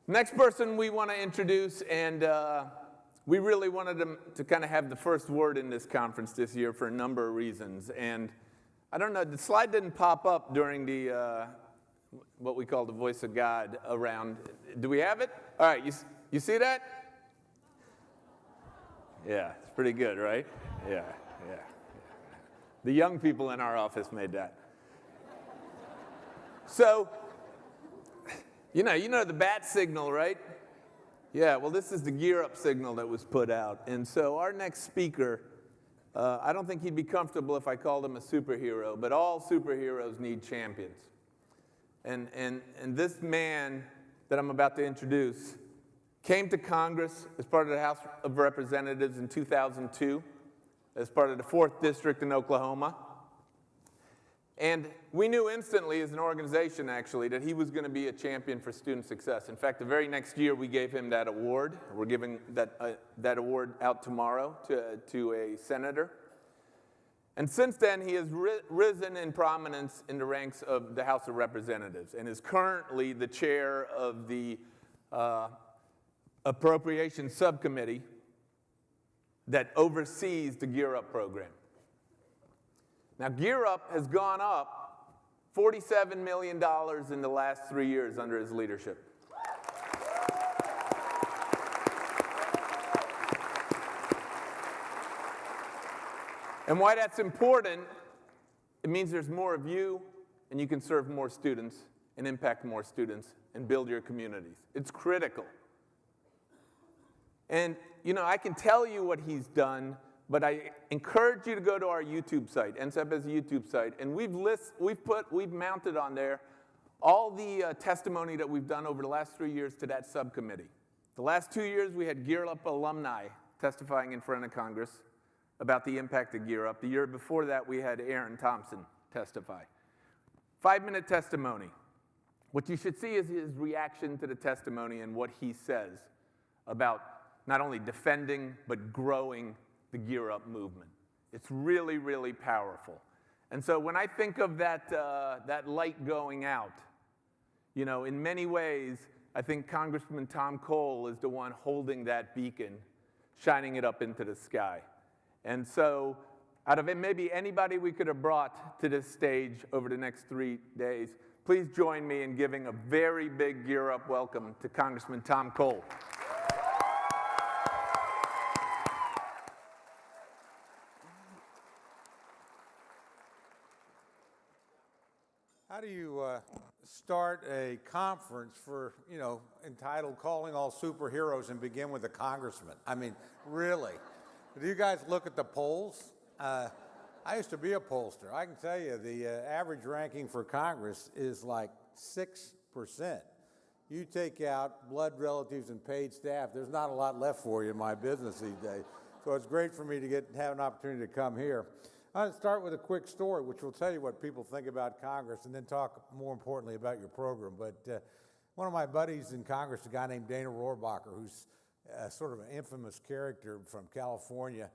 Next person we want to introduce, and we really wanted him to kind of have the first word in this conference this year for a number of reasons. And I don't know, the slide didn't pop up during the, what we call the voice of God around. Do we have it? All right, you see that? Yeah, it's pretty good, right? Yeah. The young people in our office made that. So, you know the bat signal, right? Yeah, well, this is the gear up signal that was put out. And so our next speaker, I don't think he'd be comfortable if I called him a superhero, but all superheroes need champions. And this man that I'm about to introduce came to Congress as part of the House of Representatives in 2002, as part of the 4th District in Oklahoma. And we knew instantly as an organization, actually, that he was going to be a champion for student success. In fact, the very next year, we gave him that award. We're giving that award out tomorrow to a senator. And since then, he has risen in prominence in the ranks of the House of Representatives and is currently the chair of the Appropriations Subcommittee that oversees the Gear Up program. Now, Gear Up has gone up $47 million in the last 3 years under his leadership. And why that's important, it means there's more of you, and you can serve more students and impact more students and build your communities. It's critical. And, you know, I can tell you what he's done, but I encourage you to go to our YouTube site. NCCEP has a YouTube site, and we've mounted on there all the testimony that we've done over the last 3 years to that subcommittee. The last 2 years, we had Gear Up alumni testifying in front of Congress about the impact of Gear Up. The year before that, we had Aaron Thompson testify. 5-minute testimony. What you should see is his reaction to the testimony and what he says about not only defending, but growing the Gear Up movement. It's really, really powerful. And so when I think of that light going out, you know, in many ways, I think Congressman Tom Cole is the one holding that beacon, shining it up into the sky. And so out of it, maybe anybody we could have brought to this stage over the next 3 days, please join me in giving a very big Gear Up welcome to Congressman Tom Cole. How do you start a conference entitled Calling All Superheroes and begin with a congressman? I mean, really? Do you guys look at the polls? I used to be a pollster. I can tell you the average ranking for Congress is like 6%. You take out blood relatives and paid staff, there's not a lot left for you in my business these days. So it's great for me to have an opportunity to come here. I'm going to start with a quick story, which will tell you what people think about Congress, and then talk more importantly about your program. But one of my buddies in Congress, a guy named Dana Rohrabacher, who's sort of an infamous character from California,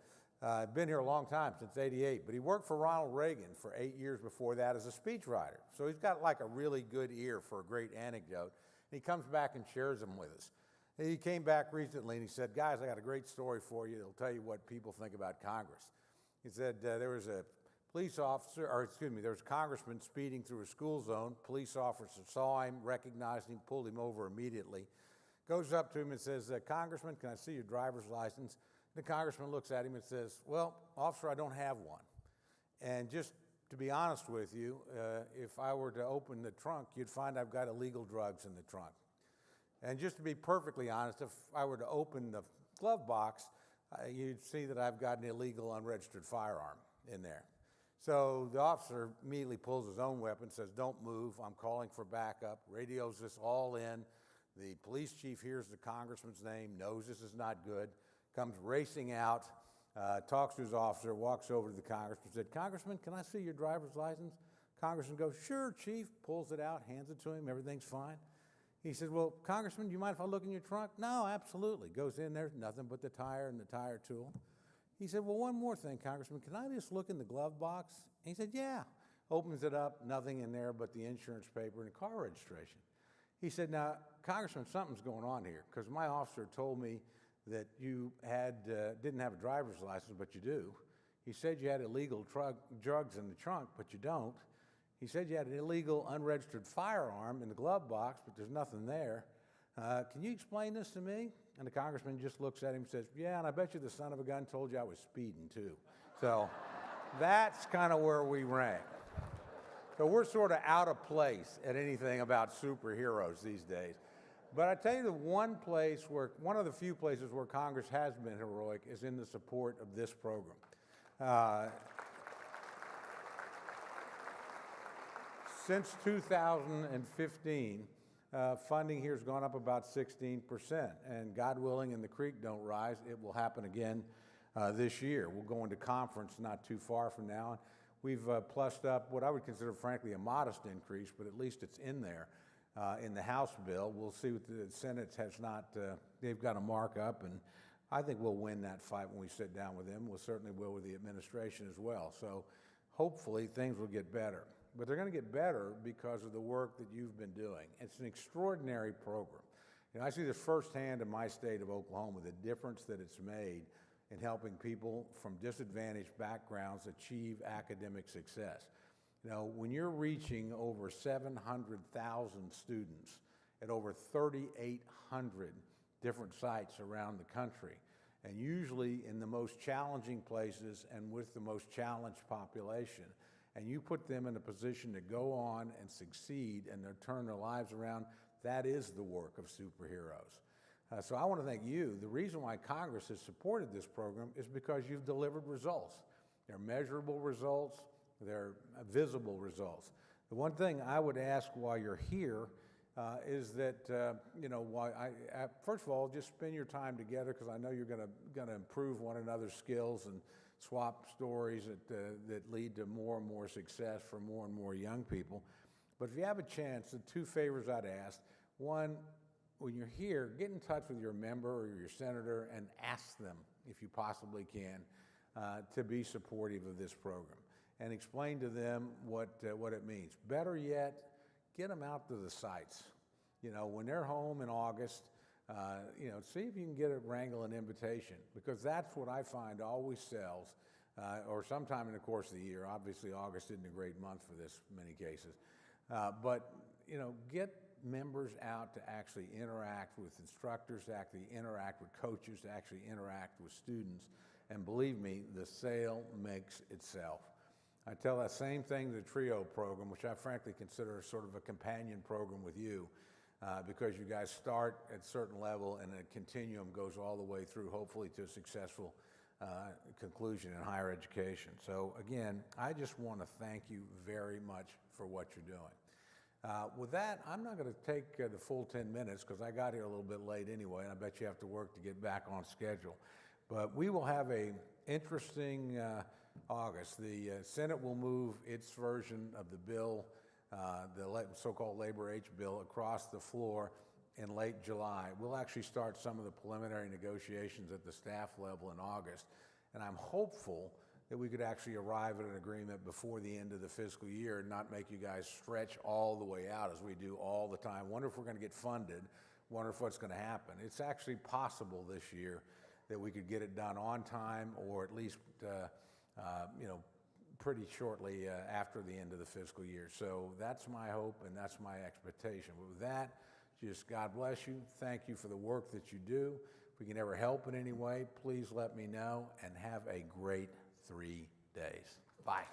been here a long time, since '88, but he worked for Ronald Reagan for 8 years before that as a speechwriter. So he's got like a really good ear for a great anecdote. And he comes back and shares them with us. He came back recently and he said, guys, I got a great story for you. It'll tell you what people think about Congress. He said there was a there was a congressman speeding through a school zone. Police officer saw him, recognized him, pulled him over immediately. Goes up to him and says, Congressman, can I see your driver's license? The congressman looks at him and says, well, officer, I don't have one. And just to be honest with you, if I were to open the trunk, you'd find I've got illegal drugs in the trunk. And just to be perfectly honest, if I were to open the glove box, you'd see that I've got an illegal unregistered firearm in there. So the officer immediately pulls his own weapon, says, don't move, I'm calling for backup, radios this all in. The police chief hears the congressman's name, knows this is not good, comes racing out, talks to his officer, walks over to the congressman, said, Congressman, can I see your driver's license? Congressman goes, sure, chief, pulls it out, hands it to him, everything's fine. He said, well, Congressman, do you mind if I look in your trunk? No, absolutely. Goes in there, nothing but the tire and the tire tool. He said, well, one more thing, Congressman, can I just look in the glove box? And he said, yeah. Opens it up, nothing in there but the insurance paper and the car registration. He said, now, Congressman, something's going on here, because my officer told me that you didn't have a driver's license, but you do. He said you had illegal drugs in the trunk, but you don't. He said you had an illegal, unregistered firearm in the glove box, but there's nothing there. Can you explain this to me? And the congressman just looks at him and says, yeah, and I bet you the son of a gun told you I was speeding too. So that's kind of where we rank. So we're sort of out of place at anything about superheroes these days. But I tell you, one of the few places where Congress has been heroic is in the support of this program. Since 2015, funding here has gone up about 16%, and God willing, and the creek don't rise, it will happen again this year. We'll go into conference not too far from now, and we've plussed up what I would consider, frankly, a modest increase, but at least it's in there in the House bill. We'll see what the Senate has not, they've got a markup, and I think we'll win that fight when we sit down with them. We'll certainly will with the administration as well. So hopefully things will get better. But they're going to get better because of the work that you've been doing. It's an extraordinary program. You know, I see this firsthand in my state of Oklahoma, the difference that it's made in helping people from disadvantaged backgrounds achieve academic success. You know, when you're reaching over 700,000 students at over 3,800 different sites around the country, and usually in the most challenging places and with the most challenged population, and you put them in a position to go on and succeed and turn their lives around, that is the work of superheroes. So I want to thank you. The reason why Congress has supported this program is because you've delivered results. They're measurable results. They're visible results. The one thing I would ask while you're here is that, you know, first of all, just spend your time together, because I know you're going to improve one another's skills and swap stories that lead to more and more success for more and more young people. But if you have a chance, the two favors I'd ask: one, when you're here, get in touch with your member or your senator and ask them, if you possibly can, to be supportive of this program and explain to them what it means. Better yet, get them out to the sites. You know, when they're home in August, you know, see if you can wrangle an invitation, because that's what I find always sells, or sometime in the course of the year. Obviously, August isn't a great month for this in many cases. But, you know, get members out to actually interact with instructors, to actually interact with coaches, to actually interact with students. And believe me, the sale makes itself. I tell that same thing to the TRIO program, which I frankly consider sort of a companion program with you, because you guys start at a certain level and a continuum goes all the way through, hopefully, to a successful conclusion in higher education. So again, I just want to thank you very much for what you're doing. With that, I'm not going to take the full 10 minutes, because I got here a little bit late anyway, and I bet you have to work to get back on schedule. But we will have an interesting August. The Senate will move its version of the bill, the so-called Labor H bill, across the floor in late July. We'll actually start some of the preliminary negotiations at the staff level in August, and I'm hopeful that we could actually arrive at an agreement before the end of the fiscal year and not make you guys stretch all the way out as we do all the time. Wonder if we're going to get funded, wonder if what's going to happen. It's actually possible this year that we could get it done on time, or at least you know, pretty shortly after the end of the fiscal year. So that's my hope and that's my expectation. But with that, just God bless you. Thank you for the work that you do. If we can ever help in any way, please let me know, and have a great 3 days. Bye.